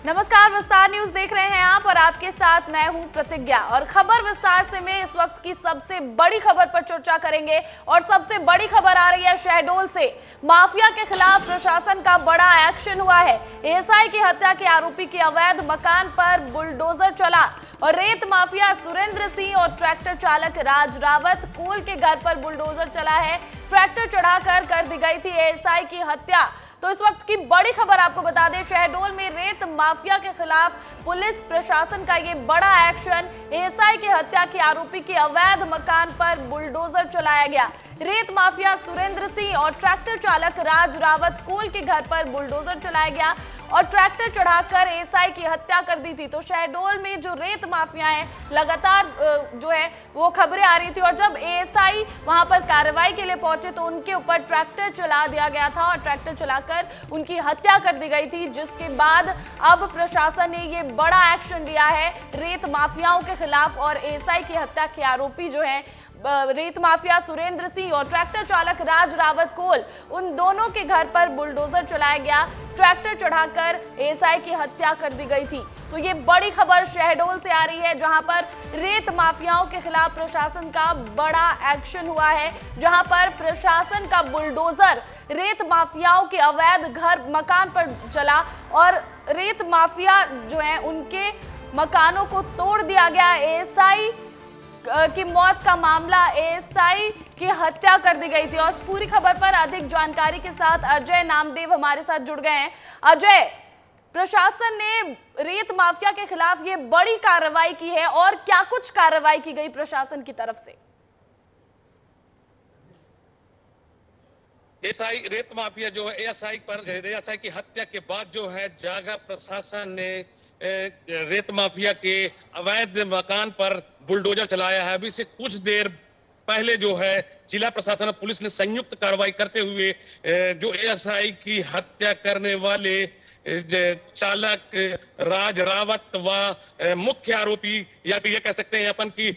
नमस्कार, विस्तार न्यूज देख रहे हैं आप और आपके साथ मैं हूं प्रतिज्ञा। और खबर विस्तार से में इस वक्त की सबसे बड़ी खबर पर चर्चा करेंगे और सबसे बड़ी खबर आ रही है शहडोल से। माफिया के खिलाफ प्रशासन का बड़ा एक्शन हुआ है। एएसआई की हत्या के आरोपी के अवैध मकान पर बुलडोजर चला और रेत माफिया सुरेंद्र सिंह और ट्रैक्टर चालक राज रावत कोल के घर पर बुलडोजर चला है। ट्रैक्टर चढ़ाकर कर दी गई थी एएसआई की हत्या। तो इस वक्त की बड़ी खबर आपको बता दें, शहडोल में रेत माफिया के खिलाफ पुलिस प्रशासन का ये बड़ा एक्शन। एएसआई की हत्या के आरोपी के अवैध मकान पर बुलडोजर चलाया गया। रेत माफिया सुरेंद्र सिंह और ट्रैक्टर चालक राज रावत कोल के घर पर बुलडोजर चलाया गया और ट्रैक्टर चढ़ाकर एएसआई की हत्या कर दी थी। तो शहडोल में जो रेत माफिया हैं, लगातार जो है वो खबरें आ रही थी और जब एएसआई वहां पर कार्रवाई के लिए पहुंचे तो उनके ऊपर ट्रैक्टर चला दिया गया था और ट्रैक्टर चलाकर उनकी हत्या कर दी गई थी, जिसके बाद अब प्रशासन ने ये बड़ा एक्शन लिया है रेत माफियाओं के खिलाफ। और एएसआई की हत्या के आरोपी जो है रेत माफिया सुरेंद्र सिंह और ट्रैक्टर चालक राज रावत कोल, उन दोनों के घर पर बुलडोजर चलाया गया। ट्रैक्टर चढ़ाकर एएसआई की हत्या कर दी गई थी। तो ये बड़ी खबर शहडोल से आ रही है, जहां पर रेत माफियाओं के खिलाफ प्रशासन का बड़ा एक्शन हुआ है, जहां पर प्रशासन का बुलडोजर रेत माफियाओं के अवैध घर मकान पर चला और रेत माफिया जो है उनके मकानों को तोड़ दिया गया। एएसआई की मौत का मामला, एएसआई की हत्या कर दी गई थी। और इस पूरी खबर पर अधिक जानकारी के साथ अजय नामदेव हमारे साथ जुड़ गए हैं। अजय, प्रशासन ने रेत माफिया के खिलाफ ये बड़ी कार्रवाई की है और क्या कुछ कार्रवाई की गई प्रशासन की तरफ से? एएसआई रेत माफिया जो है एएसआई की हत्या के बाद जो है जागा प्रशासन ने रेत माफिया के अवैध मकान पर बुलडोजर चलाया है। अभी से कुछ देर पहले जो है जिला प्रशासन और पुलिस ने संयुक्त कार्रवाई करते हुए जो एएसआई की हत्या करने वाले चालक राज रावत व मुख्य आरोपी या फिर ये कह सकते हैं अपन की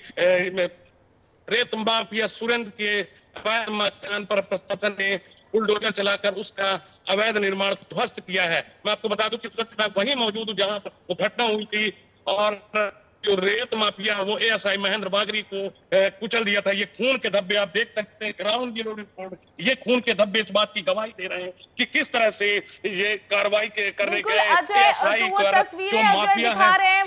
रेत माफिया सुरेंद्र के अवैध मकान पर प्रशासन ने बुलडोजर चलाकर उसका अवैध निर्माण ध्वस्त किया है। मैं आपको बता दूं कि इस वक्त मैं वहीं मौजूद हूं जहां वो घटना हुई थी और जो रेत माफिया वो एएसआई महेंद्र बागरी को कुचल दिया था। ये खून के धब्बे आप देख सकते हैं, ग्राउंड जीरो रिपोर्ट, ये खून के धब्बे इस बात की गवाही दे रहे हैं कि किस तरह से ये कार्रवाई करने के एएसआई वो तस्वीरें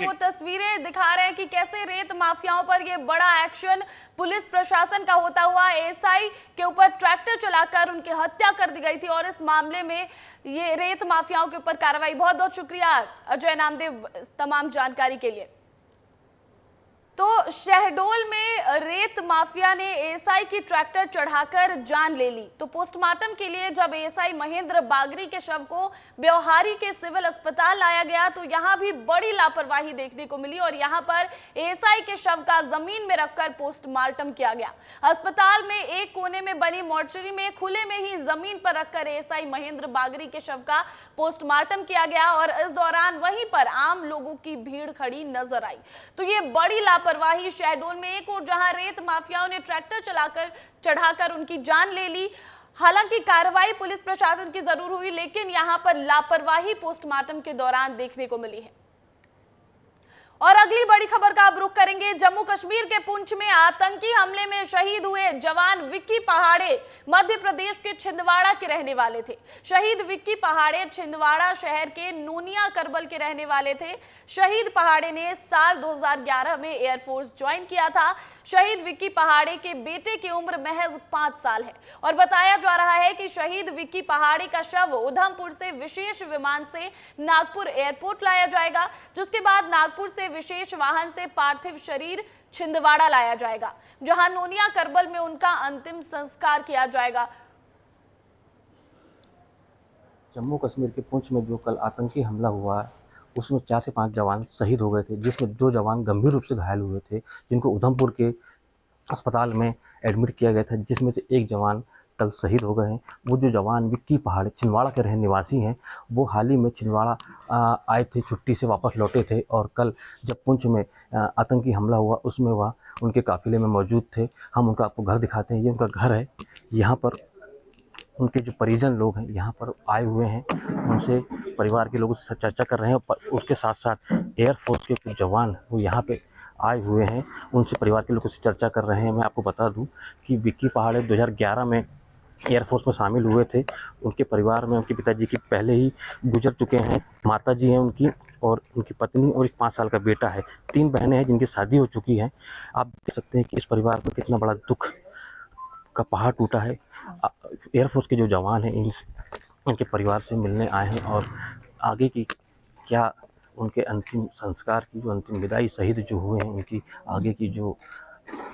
वो तस्वीरें दिखा रहे हैं कि कैसे रेत माफियाओं पर ये बड़ा एक्शन पुलिस प्रशासन का होता हुआ एएसआई के ऊपर ट्रैक्टर चलाकर उनकी हत्या कर दी गई थी और इस मामले में ये रेत माफियाओं के ऊपर कार्रवाई। बहुत बहुत शुक्रिया अजय नामदेव तमाम जानकारी के लिए। तो शहडोल में रेत माफिया ने एएसआई की ट्रैक्टर चढ़ाकर जान ले ली। तो पोस्टमार्टम के लिए जब एएसआई महेंद्र बागरी के शव को ब्यौहारी के सिविल अस्पताल लाया गया तो यहां भी बड़ी लापरवाही देखने को मिली और यहां पर एएसआई के शव का जमीन में रखकर पोस्टमार्टम किया गया। अस्पताल में एक कोने में बनी मोर्चरी में खुले में ही जमीन पर रखकर एएसआई महेंद्र बागरी के शव का पोस्टमार्टम किया गया और इस दौरान वहीं पर आम लोगों की भीड़ खड़ी नजर आई। तो ये बड़ी लापरवाही शहडोल में एक और जहां रेत माफियाओं ने ट्रैक्टर चढ़ाकर उनकी जान ले ली। हालांकि कार्रवाई पुलिस प्रशासन की जरूर हुई, लेकिन यहां पर लापरवाही पोस्टमार्टम के दौरान देखने को मिली है। और अगली बड़ी खबर का अब रुख करेंगे। जम्मू कश्मीर के पुंछ में आतंकी हमले में शहीद हुए जवान विक्की पहाड़े मध्य प्रदेश के छिंदवाड़ा के रहने वाले थे। शहीद विक्की पहाड़े छिंदवाड़ा शहर के नोनिया करबल के रहने वाले थे। शहीद पहाड़े ने साल 2011 में एयरफोर्स ज्वाइन किया था। शहीद विक्की पहाड़े के बेटे की उम्र महज 5 साल है और बताया जा रहा है कि शहीद विक्की पहाड़े का शव उधमपुर से विशेष विमान से नागपुर एयरपोर्ट लाया जाएगा, जिसके बाद नागपुर से विशेष वाहन से पार्थिव शरीर छिंदवाड़ा लाया जाएगा, जहां नोनिया करबल में उनका अंतिम संस्कार किया जाएगा। जम्मू कश्मीर के पुंछ में जो कल आतंकी हमला हुआ उसमें 4 से 5 जवान शहीद हो गए थे, जिसमें 2 जवान गंभीर रूप से घायल हुए थे, जिनको उधमपुर के अस्पताल में एडमिट किया गया था, जिसमें से एक जवान कल शहीद हो गए हैं। वो जो जवान विक्की पहाड़े छिंदवाड़ा के रहने निवासी हैं, वो हाल ही में छिंदवाड़ा आए थे, छुट्टी से वापस लौटे थे और कल जब पुंछ में आतंकी हमला हुआ उसमें वह उनके काफिले में मौजूद थे। हम उनका आपको घर दिखाते हैं। ये उनका घर है। यहाँ पर उनके जो परिजन लोग हैं यहाँ पर आए हुए हैं, उनसे परिवार के लोगों से चर्चा कर रहे हैं। उसके साथ साथ एयरफोर्स के कुछ जवान वो यहाँ पे आए हुए हैं, उनसे परिवार के लोगों से चर्चा कर रहे हैं। मैं आपको बता दूं कि विक्की पहाड़े 2011 में एयरफोर्स में शामिल हुए थे। उनके परिवार में उनके पिताजी की पहले ही गुजर चुके हैं, माता जी हैं उनकी और उनकी पत्नी और एक 5 साल का बेटा है। 3 बहनें हैं जिनकी शादी हो चुकी है। आप देख सकते हैं कि इस परिवार में कितना बड़ा दुख का पहाड़ टूटा है। एयरफोर्स के जो जवान हैं इनके परिवार से मिलने आए हैं और आगे की क्या उनके अंतिम संस्कार की जो अंतिम विदाई, शहीद जो हुए हैं उनकी आगे की जो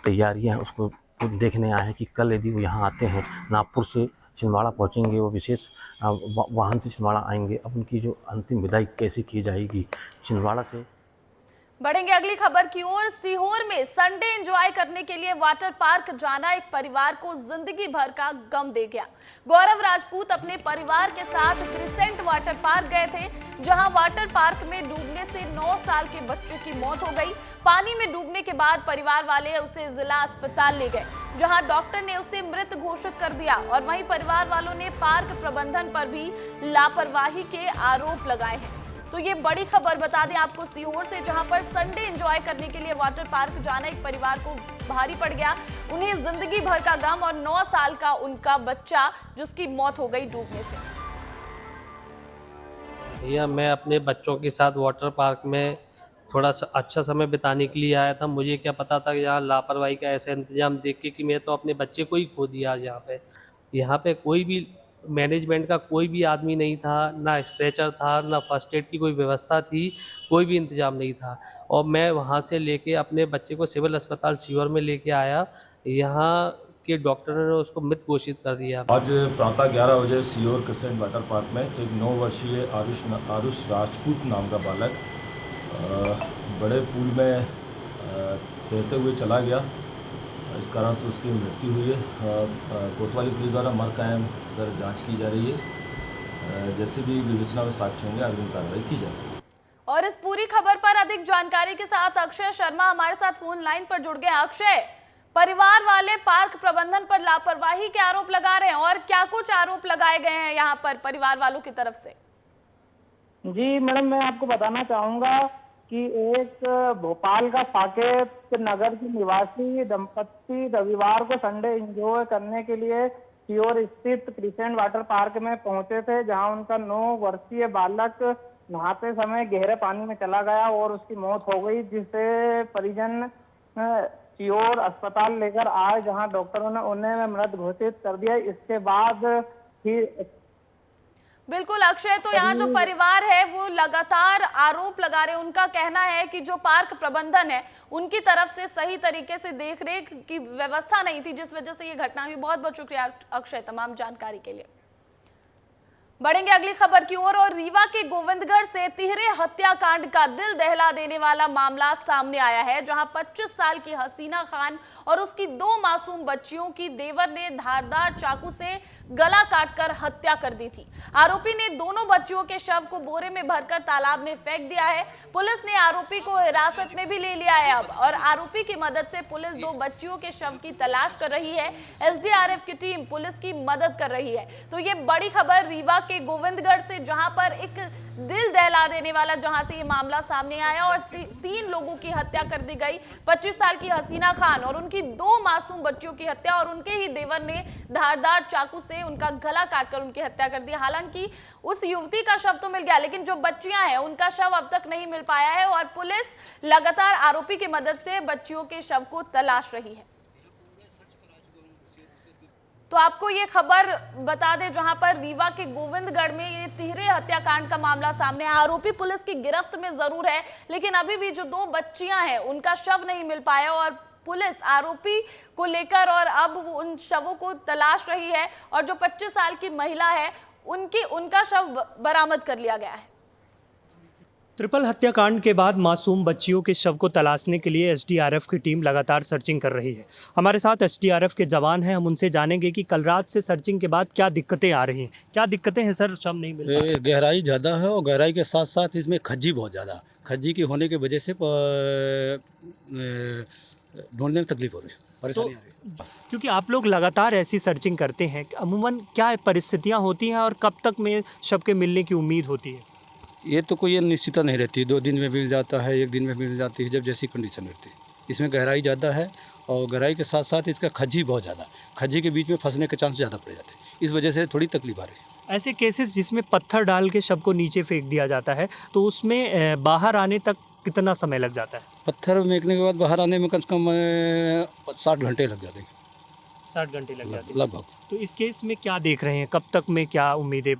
तैयारियां हैं उसको देखने आए हैं कि कल यदि वो यहाँ आते हैं, नागपुर से छिंदवाड़ा पहुँचेंगे, वो विशेष वाहन से छिंदवाड़ा आएंगे। अब उनकी जो अंतिम विदाई कैसे की जाएगी छिंदवाड़ा से। बढ़ेंगे अगली खबर की ओर। सीहोर में संडे एंजॉय करने के लिए वाटर पार्क जाना एक परिवार को जिंदगी भर का गम दे गया। गौरव राजपूत अपने परिवार के साथ क्रिसेंट वाटर पार्क गए थे, जहां वाटर पार्क में डूबने से 9 साल के बच्चे की मौत हो गई। पानी में डूबने के बाद परिवार वाले उसे जिला अस्पताल ले गए, जहां डॉक्टर ने उसे मृत घोषित कर दिया और वहीं परिवार वालों ने पार्क प्रबंधन पर भी लापरवाही के आरोप लगाए हैं। तो ये बड़ी खबर बता दें आपको सीहोर से, जहां पर संडे एंजॉय करने के लिए वाटर पार्क जाना एक परिवार को भारी पड़ गया। उन्हें जिंदगी भर का गम और 9 साल का उनका बच्चा जिसकी मौत हो गई डूबने से। भैया मैं अपने बच्चों के साथ वाटर पार्क में थोड़ा सा अच्छा समय बिताने के लिए आया था। मुझे क्या पता था कि यहाँ लापरवाही का ऐसा इंतजाम देख के कि मैं तो अपने बच्चे को ही खो दिया। आज यहाँ पे कोई भी मैनेजमेंट का कोई भी आदमी नहीं था, ना स्ट्रेचर था, ना फर्स्ट एड की कोई व्यवस्था थी, कोई भी इंतजाम नहीं था। और मैं वहाँ से लेके अपने बच्चे को सिविल अस्पताल सीहोर में लेके आया। यहाँ के डॉक्टरों ने उसको मृत घोषित कर दिया। आज प्रातः 11 बजे सीहोर क्रिसेंट वाटर पार्क में एक 9 वर्षीय आरुष राजपूत नाम का बालक बड़े पूल में तैरते हुए चला गया। इस कारण से उसकी मृत्यु हुई है। कोतवाली पुलिस द्वारा मर कायम कर जांच की जा रही है। जैसे भी विवेचना में साक्ष्य होंगे आगे कार्रवाई की जाएगी। और इस पूरी खबर पर अधिक जानकारी के साथ अक्षय शर्मा हमारे साथ फोन लाइन पर जुड़ गए। अक्षय, परिवार वाले पार्क प्रबंधन पर लापरवाही के आरोप लगा रहे हैं और क्या कुछ आरोप लगाए गए हैं यहाँ पर परिवार वालों की तरफ से? जी मैडम, मैं आपको बताना चाहूंगा कि एक भोपाल का साकेत नगर की निवासी दंपत्ति रविवार को संडे एंजॉय करने के लिए सीहोर स्थित क्रिसेंट वाटर पार्क में पहुंचे थे, जहां उनका 9 वर्षीय बालक नहाते समय गहरे पानी में चला गया और उसकी मौत हो गई, जिसे परिजन सीहोर अस्पताल लेकर आए, जहां डॉक्टरों ने उन्हें मृत घोषित कर दिया। इसके बाद ही बिल्कुल अक्षय, तो यहाँ जो परिवार है वो लगातार आरोप लगा रहे हैं। उनका कहना है कि जो पार्क प्रबंधन है उनकी तरफ से सही तरीके से देखरेख की व्यवस्था नहीं थी, जिस वजह से ये घटना हुई। बहुत बहुत शुक्रिया अक्षय तमाम जानकारी के लिए। बढ़ेंगे अगली खबर की ओर। और रीवा के गोविंदगढ़ से तिहरे हत्याकांड का दिल दहला देने वाला मामला सामने आया है, जहां 25 साल की हसीना खान और उसकी 2 मासूम बच्चियों की देवर ने धारदार चाकू से गला काटकर हत्या कर दी थी। आरोपी ने दोनों बच्चियों के शव को बोरे में भरकर तालाब में फेंक दिया है। पुलिस ने आरोपी को हिरासत में भी ले लिया है अब, और आरोपी की मदद से पुलिस 2 बच्चियों के शव की तलाश कर रही है। एसडीआरएफ की टीम पुलिस की मदद कर रही है। तो ये बड़ी खबर रीवा के गोविंदगढ़ से, जहां पर एक दिल दहला देने वाला जहां से ये मामला सामने आया और 3 लोगों की हत्या कर दी गई। 25 साल की हसीना खान और उनकी 2 मासूम बच्चियों की हत्या, और उनके ही देवर ने धारदार चाकू से उनका गला काटकर उनकी हत्या कर दी। हालांकि उस युवती का शव तो मिल गया, लेकिन जो बच्चियां हैं उनका शव अब तक नहीं मिल पाया है, और पुलिस लगातार आरोपी की मदद से बच्चियों के शव को तलाश रही है। तो आपको ये खबर बता दें, जहां पर रीवा के गोविंदगढ़ में ये तिहरे हत्याकांड का मामला सामने आया। आरोपी पुलिस की गिरफ्त में जरूर है, लेकिन अभी भी जो 2 बच्चियां हैं उनका शव नहीं मिल पाया, और पुलिस आरोपी को लेकर और अब उन शवों को तलाश रही है। और जो 25 साल की महिला है उनका शव बरामद कर लिया गया है। ट्रिपल हत्याकांड के बाद मासूम बच्चियों के शव को तलाशने के लिए एसडीआरएफ की टीम लगातार सर्चिंग कर रही है। हमारे साथ एसडीआरएफ के जवान हैं, हम उनसे जानेंगे कि कल रात से सर्चिंग के बाद क्या दिक्कतें आ रही हैं। क्या दिक्कतें हैं सर? शव नहीं मिल रहा? गहराई ज़्यादा है और गहराई के साथ साथ इसमें खज्जी बहुत ज़्यादा, खज्जी की होने की वजह से ढूंढने में तकलीफ हो रही है। परेशानी आ रही है। क्योंकि आप लोग लगातार ऐसी सर्चिंग करते हैं, अमूमन क्या परिस्थितियां होती हैं और कब तक में शव के मिलने की उम्मीद होती है? ये तो कोई निश्चितता नहीं रहती, 2 दिन में मिल जाता है, 1 दिन में मिल जाती है, जब जैसी कंडीशन रहती है। इसमें गहराई ज़्यादा है और गहराई के साथ साथ इसका खज्जी बहुत ज़्यादा, खज्जी के बीच में फंसने के चांस ज़्यादा पड़ जाते हैं, इस वजह से थोड़ी तकलीफ आ रही है। ऐसे केसेस जिसमें पत्थर डाल के शव को नीचे फेंक दिया जाता है, तो उसमें बाहर आने तक कितना समय लग जाता है? पत्थर फेंकने के बाद बाहर आने में कम से कम 60 घंटे लग जाते हैं, 60 घंटे लग जाते हैं लगभग। तो इस केस में क्या देख रहे हैं, कब तक में क्या उम्मीदें?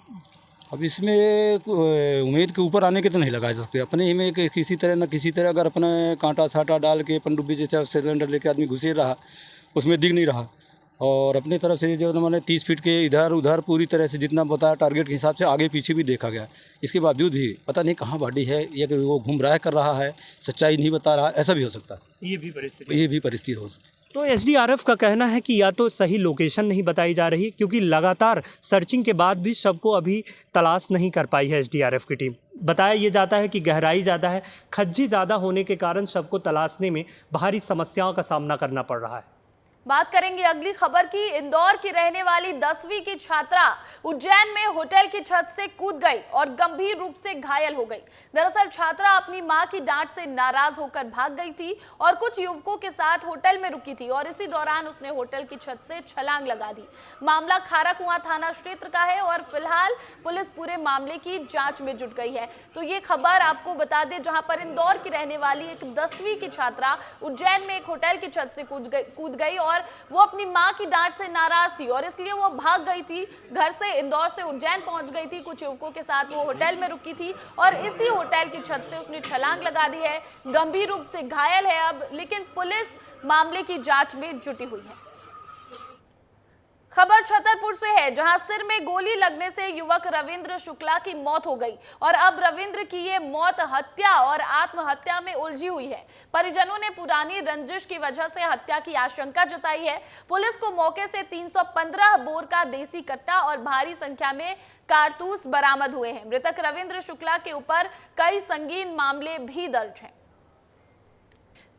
अब इसमें उम्मीद के ऊपर आने के तो नहीं लगा सकते, अपने ही में किसी तरह न किसी तरह अगर अपना कांटा साटा डाल के पनडुब्बी जैसे सिलेंडर लेके आदमी घुसे रहा, उसमें दिख नहीं रहा, और अपनी तरफ से जो मैंने 30 फीट के इधर उधर पूरी तरह से जितना बताया टारगेट के हिसाब से आगे पीछे भी देखा गया, इसके बावजूद भी पता नहीं कहाँ बॉडी है, या कि वो घूम रहा कर रहा है, सच्चाई नहीं बता रहा, ऐसा भी हो सकता है। ये भी परिस्थिति हो सकती है। तो एसडीआरएफ का कहना है कि या तो सही लोकेशन नहीं बताई जा रही, क्योंकि लगातार सर्चिंग के बाद भी शव को अभी तलाश नहीं कर पाई है एसडीआरएफ की टीम। बताया ये जाता है कि गहराई ज़्यादा है, खज्जी ज़्यादा होने के कारण शव को तलाशने में भारी समस्याओं का सामना करना पड़ रहा है। बात करेंगे अगली खबर की। इंदौर की रहने वाली 10वीं की छात्रा उज्जैन में होटल की छत से कूद गई और गंभीर रूप से घायल हो गई। दरअसल छात्रा अपनी मां की डांट से नाराज होकर भाग गई थी और कुछ युवकों के साथ होटल में रुकी थी और इसी दौरान उसने होटल की छत से छलांग लगा दी। मामला खाराकुआं थाना क्षेत्र का है और फिलहाल पुलिस पूरे मामले की जांच में जुट गई है। तो ये खबर आपको बता दें, जहां पर इंदौर की रहने वाली एक 10वीं की छात्रा उज्जैन में एक होटल की छत से कूद गई और वो अपनी मां की डांट से नाराज थी और इसलिए वो भाग गई थी। घर से इंदौर से उज्जैन पहुंच गई थी, कुछ युवकों के साथ वो होटल में रुकी थी और इसी होटल की छत से उसने छलांग लगा दी है। गंभीर रूप से घायल है अब, लेकिन पुलिस मामले की जांच में जुटी हुई है। खबर छतरपुर से है, जहां सिर में गोली लगने से युवक रविंद्र शुक्ला की मौत हो गई और अब रविंद्र की ये मौत हत्या और आत्महत्या में उलझी हुई है। परिजनों ने पुरानी रंजिश की वजह से हत्या की आशंका जताई है। पुलिस को मौके से 315 बोर का देसी कट्टा और भारी संख्या में कारतूस बरामद हुए हैं। मृतक रविंद्र शुक्ला के ऊपर कई संगीन मामले भी दर्ज हैं।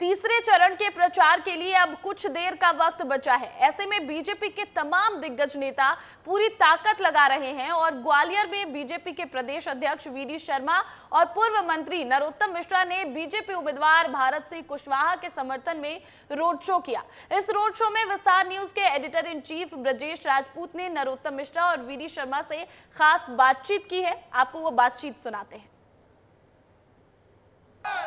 तीसरे चरण के प्रचार के लिए अब कुछ देर का वक्त बचा है। ऐसे में बीजेपी के तमाम दिग्गज नेता पूरी ताकत लगा रहे हैं और ग्वालियर में बीजेपी के प्रदेश अध्यक्ष वीडी शर्मा और पूर्व मंत्री नरोत्तम मिश्रा ने बीजेपी उम्मीदवार भारत सिंह कुशवाहा के समर्थन में रोड शो किया। इस रोड शो में विस्तार न्यूज के editor in chief Brajesh Rajput ने नरोत्तम मिश्रा और वीडी शर्मा से खास बातचीत की है। आपको वो बातचीत सुनाते हैं।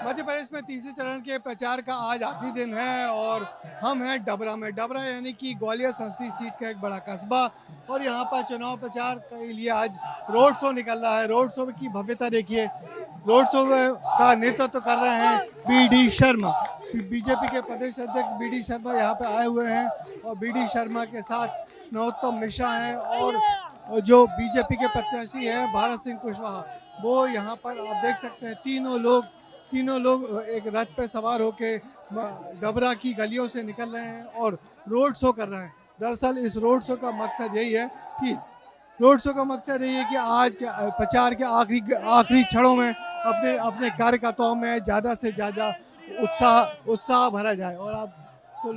मध्य प्रदेश में तीसरे चरण के प्रचार का आज आखिरी दिन है और हम हैं डबरा में। डबरा यानी कि ग्वालियर संसदीय सीट का एक बड़ा कस्बा और यहाँ पर चुनाव प्रचार के लिए आज रोड शो निकल रहा है। रोड शो की भव्यता देखिए। रोड शो का नेतृत्व कर रहे हैं बीडी शर्मा, बीजेपी के प्रदेश अध्यक्ष बीडी शर्मा यहाँ पे आए हुए हैं और बीडी शर्मा के साथ नरोत्तम मिश्रा हैं और जो बीजेपी के प्रत्याशी हैं भारत सिंह कुशवाहा, वो यहाँ पर आप देख सकते हैं। तीनों लोग एक रथ पे सवार होके डबरा की गलियों से निकल रहे हैं और रोड शो कर रहे हैं। दरअसल इस रोड शो का मकसद यही है कि आज के प्रचार के आखिरी क्षणों में अपने कार्यकर्ताओं में ज़्यादा से ज़्यादा उत्साह भरा जाए और अब तो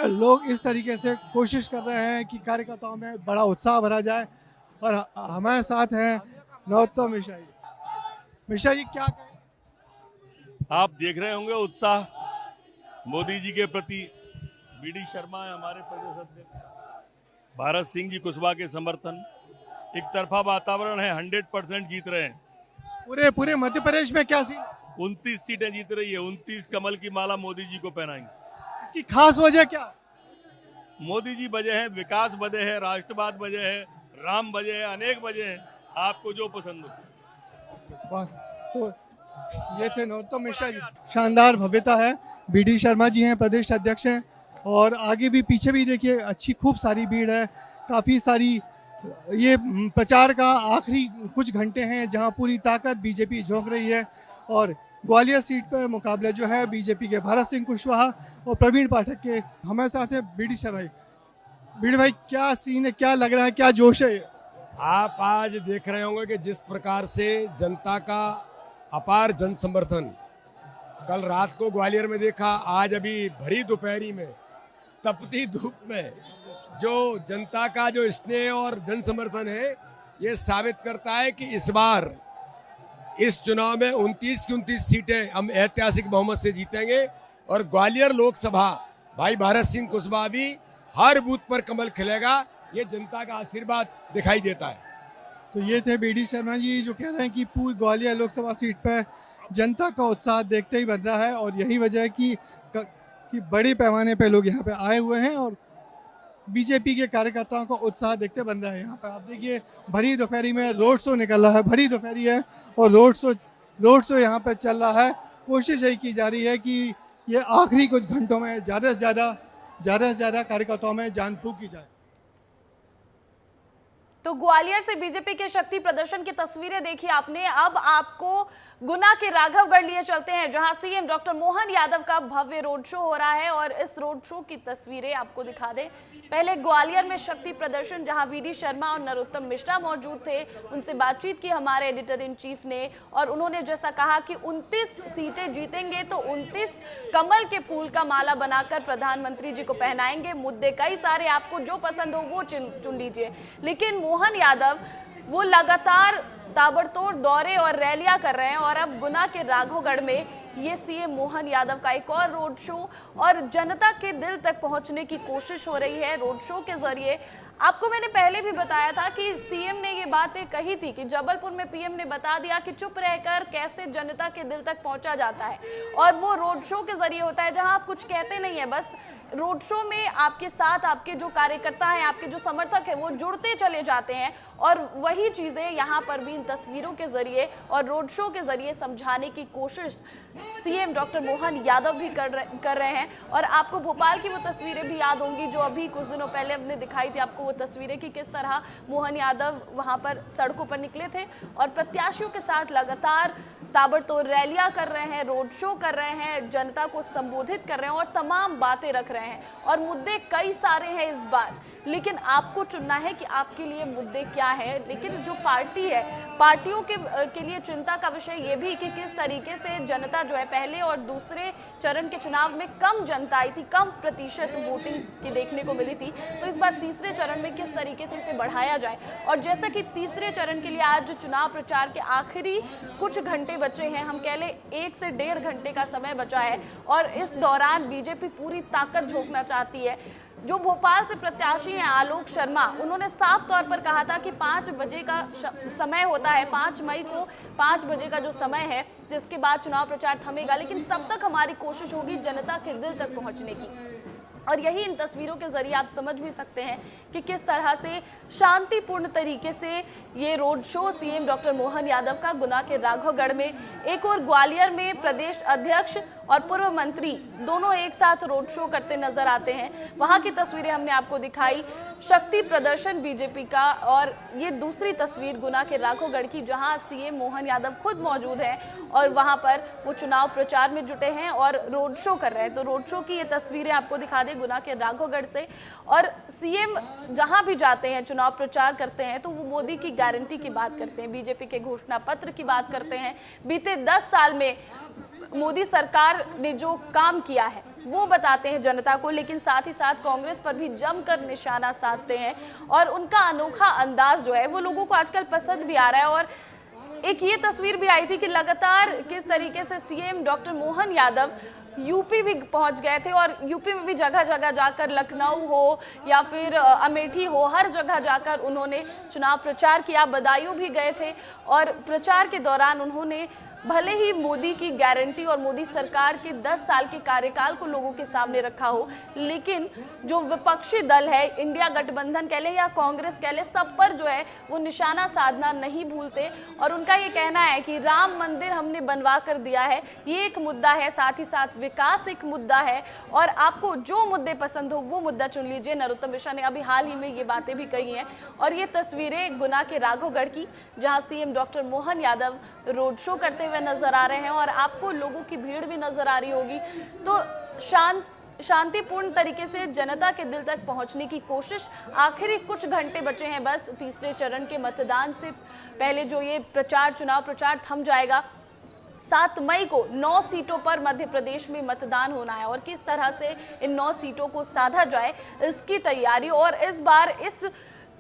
लोग इस तरीके से कोशिश कर रहे हैं कि कार्यकर्ताओं में बड़ा उत्साह भरा जाए। और हमारे साथ हैं नरोत्तम मिश्रा जी। मिश्रा जी, क्या कहें? आप देख रहे होंगे उत्साह मोदी जी के प्रति। बीडी शर्मा है हमारे प्रदेश अध्यक्ष, भारत सिंह जी कुशवाहा के समर्थन, एक तरफा वातावरण है, 100% जीत रहे हैं। पूरे मध्य प्रदेश में क्या सीन? 29 सीटें जीत रही है, 29 कमल की माला मोदी जी को पहनाएंगे। इसकी खास वजह क्या? मोदी जी वजह है, विकास वजह है, राष्ट्रवाद वजह है, राम वजह है, अनेक वजह है, आपको जो पसंद हो। बस तो ये थे नरोत्तम मिश्रा जी। शानदार भव्यता है। बीडी शर्मा जी हैं, प्रदेश अध्यक्ष हैं और आगे भी पीछे भी देखिए अच्छी खूब सारी भीड़ है, काफ़ी सारी। ये प्रचार का आखिरी कुछ घंटे हैं जहां पूरी ताकत बीजेपी झोंक रही है और ग्वालियर सीट पर मुकाबला जो है बीजेपी के भारत सिंह कुशवाहा और प्रवीण पाठक के। हमारे साथ है बीडी शर्मा भाई। बीडी भाई, क्या सीन है, क्या लग रहा है, क्या जोश है? आप आज देख रहे होंगे कि जिस प्रकार से जनता का अपार जन समर्थन कल रात को ग्वालियर में देखा, आज अभी भरी दोपहरी में तपती धूप में जो जनता का जो स्नेह और जन समर्थन है, ये साबित करता है कि इस बार इस चुनाव में 29 की 29 सीटें हम ऐतिहासिक बहुमत से जीतेंगे और ग्वालियर लोकसभा भाई भारत सिंह कुशवाहा भी हर बूथ पर कमल खिलेगा, ये जनता का आशीर्वाद दिखाई देता है। तो ये थे बीडी शर्मा जी जो कह रहे हैं कि पूरी ग्वालियर लोकसभा सीट पर जनता का उत्साह देखते ही बन रहा है और यही वजह है कि बड़े पैमाने पे लोग यहाँ पे आए हुए हैं और बीजेपी के कार्यकर्ताओं का उत्साह देखते बन रहा है। यहाँ पे आप देखिए भरी दोपहरी में रोड शो निकल रहा है, भरी दोपहरी है और रोड शो यहाँ पे चल रहा है। कोशिश यही की जा रही है कि ये आखिरी कुछ घंटों में ज़्यादा से ज़्यादा कार्यकर्ताओं में जान फूंक की जाए। तो ग्वालियर से बीजेपी के शक्ति प्रदर्शन की तस्वीरें देखी आपने। अब आपको गुना के राघवगढ़ लिए चलते हैं जहां सीएम डॉक्टर मोहन यादव का भव्य रोड शो हो रहा है और इस रोड शो की तस्वीरें आपको दिखा दें। पहले ग्वालियर में शक्ति प्रदर्शन जहां वीडी शर्मा और नरोत्तम मिश्रा मौजूद थे, उनसे बातचीत की हमारे एडिटर इन चीफ ने और उन्होंने जैसा कहा कि 29 सीटें जीतेंगे तो 29 कमल के फूल का माला बनाकर प्रधानमंत्री जी को पहनाएंगे। मुद्दे कई सारे, आपको जो पसंद हो वो चुन लीजिए। लेकिन मोहन यादव वो लगातार ताबड़तोड़ दौरे और रैलियां कर रहे हैं और अब गुना के राघवगढ़ में ये सीएम मोहन यादव का एक और रोड शो और जनता के दिल तक पहुंचने की कोशिश हो रही है रोड शो के जरिए। आपको मैंने पहले भी बताया था कि सीएम ने ये बातें कही थी कि जबलपुर में पीएम ने बता दिया कि चुप रहकर कैसे जनता के दिल तक पहुंचा जाता है और वो रोड शो के जरिए होता है जहां आप कुछ कहते नहीं है, बस रोड शो में आपके साथ आपके जो कार्यकर्ता हैं, आपके जो समर्थक हैं वो जुड़ते चले जाते हैं और वही चीज़ें यहाँ पर भी इन तस्वीरों के जरिए और रोड शो के जरिए समझाने की कोशिश सीएम डॉक्टर मोहन यादव भी कर रहे हैं। और आपको भोपाल की वो तस्वीरें भी याद होंगी जो अभी कुछ दिनों पहले हमने दिखाई थी आपको वो तस्वीरें कि किस तरह मोहन यादव वहाँ पर सड़कों पर निकले थे और प्रत्याशियों के साथ लगातार ताबड़तोड़ रैलियां कर रहे हैं, रोड शो कर रहे हैं, जनता को संबोधित कर रहे हैं और तमाम बातें रख रहे हैं और मुद्दे कई सारे हैं इस बार। लेकिन आपको चुनना है कि आपके लिए मुद्दे क्या है। लेकिन जो पार्टी है, पार्टियों के लिए चिंता का विषय ये भी कि किस तरीके से जनता जो है पहले और दूसरे चरण के चुनाव में कम जनता आई थी, कम प्रतिशत वोटिंग की देखने को मिली थी, तो इस बार तीसरे चरण में किस तरीके से इसे बढ़ाया जाए। और जैसा कि तीसरे चरण के लिए आज चुनाव प्रचार के आखिरी कुछ घंटे बचे हैं, हम कह लें 1 से 1.5 घंटे का समय बचा है और इस दौरान बीजेपी पूरी ताकत झोंकना चाहती है। जो भोपाल से प्रत्याशी हैं आलोक शर्मा, उन्होंने साफ तौर पर कहा था कि 5 बजे का समय होता है, 5 मई को 5 बजे का जो समय है जिसके बाद चुनाव प्रचार थमेगा, लेकिन तब तक हमारी कोशिश होगी जनता के दिल तक पहुंचने की। और यही इन तस्वीरों के जरिए आप समझ भी सकते हैं कि किस तरह से शांतिपूर्ण तरीके से ये road show CM doctor Mohan Yadav का गुना के राघवगढ़ में, एक और ग्वालियर में प्रदेश अध्यक्ष और पूर्व मंत्री दोनों एक साथ रोड शो करते नजर आते हैं। वहां की तस्वीरें हमने आपको दिखाई, शक्ति प्रदर्शन बीजेपी का, और ये दूसरी तस्वीर गुना के राघवगढ़ की जहां सीएम मोहन यादव खुद मौजूद हैं और वहां पर वो चुनाव प्रचार में जुटे हैं और रोड शो कर रहे हैं। तो रोड शो की ये तस्वीरें आपको दिखा दें गुना के राघवगढ़ से। और सीएम जहां भी जाते हैं, चुनाव प्रचार करते हैं, तो वो मोदी की गारंटी की बात करते हैं, बीजेपी के घोषणा पत्र की बात करते हैं, बीते 10 साल में मोदी सरकार ने जो काम किया है वो बताते हैं जनता को, लेकिन साथ ही साथ कांग्रेस पर भी जमकर निशाना साधते हैं और उनका अनोखा अंदाज जो है वो लोगों को आजकल पसंद भी आ रहा है। और एक ये तस्वीर भी आई थी कि लगातार किस तरीके से CM doctor Mohan Yadav UP भी पहुंच गए थे और यूपी में भी जगह जगह जाकर, लखनऊ हो या फिर अमेठी हो, हर जगह जाकर उन्होंने चुनाव प्रचार किया, बदायूं भी गए थे और प्रचार के दौरान उन्होंने भले ही मोदी की गारंटी और मोदी सरकार के 10 साल के कार्यकाल को लोगों के सामने रखा हो, लेकिन जो विपक्षी दल है, इंडिया गठबंधन कह ले या कांग्रेस कह ले, सब पर जो है वो निशाना साधना नहीं भूलते। और उनका ये कहना है कि राम मंदिर हमने बनवा कर दिया है, ये एक मुद्दा है, साथ ही साथ विकास एक मुद्दा है और आपको जो मुद्दे पसंद हो वो मुद्दा चुन लीजिए। नरोत्तम मिश्रा ने अभी हाल ही में ये बातें भी कही हैं। और ये तस्वीरें गुना के राघवगढ़ की जहाँ CM doctor Mohan Yadav road show करते हुए नजर आ रहे हैं और आपको लोगों की भीड़ भी नजर आ रही होगी। तो शांतिपूर्ण तरीके से जनता के दिल तक पहुंचने की कोशिश, आखिरी कुछ घंटे बचे हैं बस तीसरे चरण के मतदान से पहले, जो ये चुनाव प्रचार थम जाएगा। 7 मई को 9 सीटों पर मध्य प्रदेश में मतदान होना है और किस तरह से इन 9 सीटों को साधा जाए इसकी तैयारी। और इस बार इस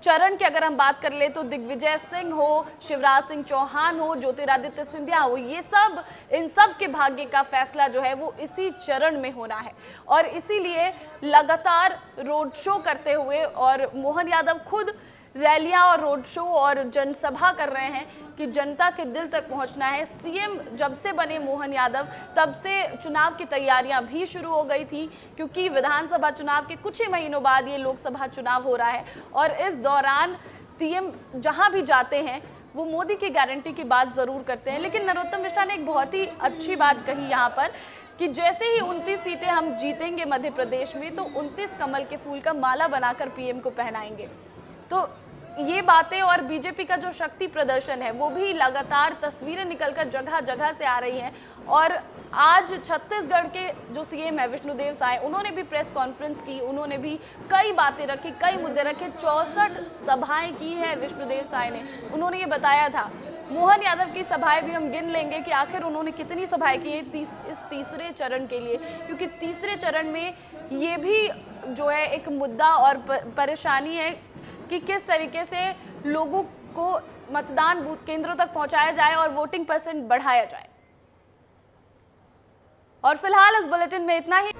चरण की अगर हम बात कर ले तो दिग्विजय सिंह हो, शिवराज सिंह चौहान हो, ज्योतिरादित्य सिंधिया हो, ये सब इन सब के भाग्य का फैसला जो है वो इसी चरण में होना है। और इसीलिए लगातार रोड शो करते हुए और मोहन यादव खुद रैलियां और रोड शो और जनसभा कर रहे हैं कि जनता के दिल तक पहुंचना है। सीएम जब से बने मोहन यादव तब से चुनाव की तैयारियां भी शुरू हो गई थी, क्योंकि विधानसभा चुनाव के कुछ ही महीनों बाद ये लोकसभा चुनाव हो रहा है और इस दौरान सीएम जहां भी जाते हैं वो मोदी की गारंटी की बात जरूर करते हैं। लेकिन नरोत्तम मिश्रा ने एक बहुत ही अच्छी बात कही यहाँ पर कि जैसे ही 29 सीटें हम जीतेंगे मध्य प्रदेश में तो 29 कमल के फूल का माला बनाकर पीएम को पहनाएंगे। तो ये बातें और बीजेपी का जो शक्ति प्रदर्शन है वो भी लगातार तस्वीरें निकलकर जगह जगह से आ रही हैं। और आज छत्तीसगढ़ के जो सीएम है विष्णुदेव साय, उन्होंने भी प्रेस कॉन्फ्रेंस की, उन्होंने भी कई बातें रखी, कई मुद्दे रखे। 64 सभाएं की हैं विष्णुदेव साय ने। उन्होंने ये बताया था, मोहन यादव की सभाएं भी हम गिन लेंगे कि आखिर उन्होंने कितनी सभाएं की हैं इस तीसरे चरण के लिए, क्योंकि तीसरे चरण में ये भी जो है एक मुद्दा और परेशानी है कि किस तरीके से लोगों को मतदान बूथ केंद्रों तक पहुंचाया जाए और वोटिंग परसेंट बढ़ाया जाए। और फिलहाल इस बुलेटिन में इतना ही।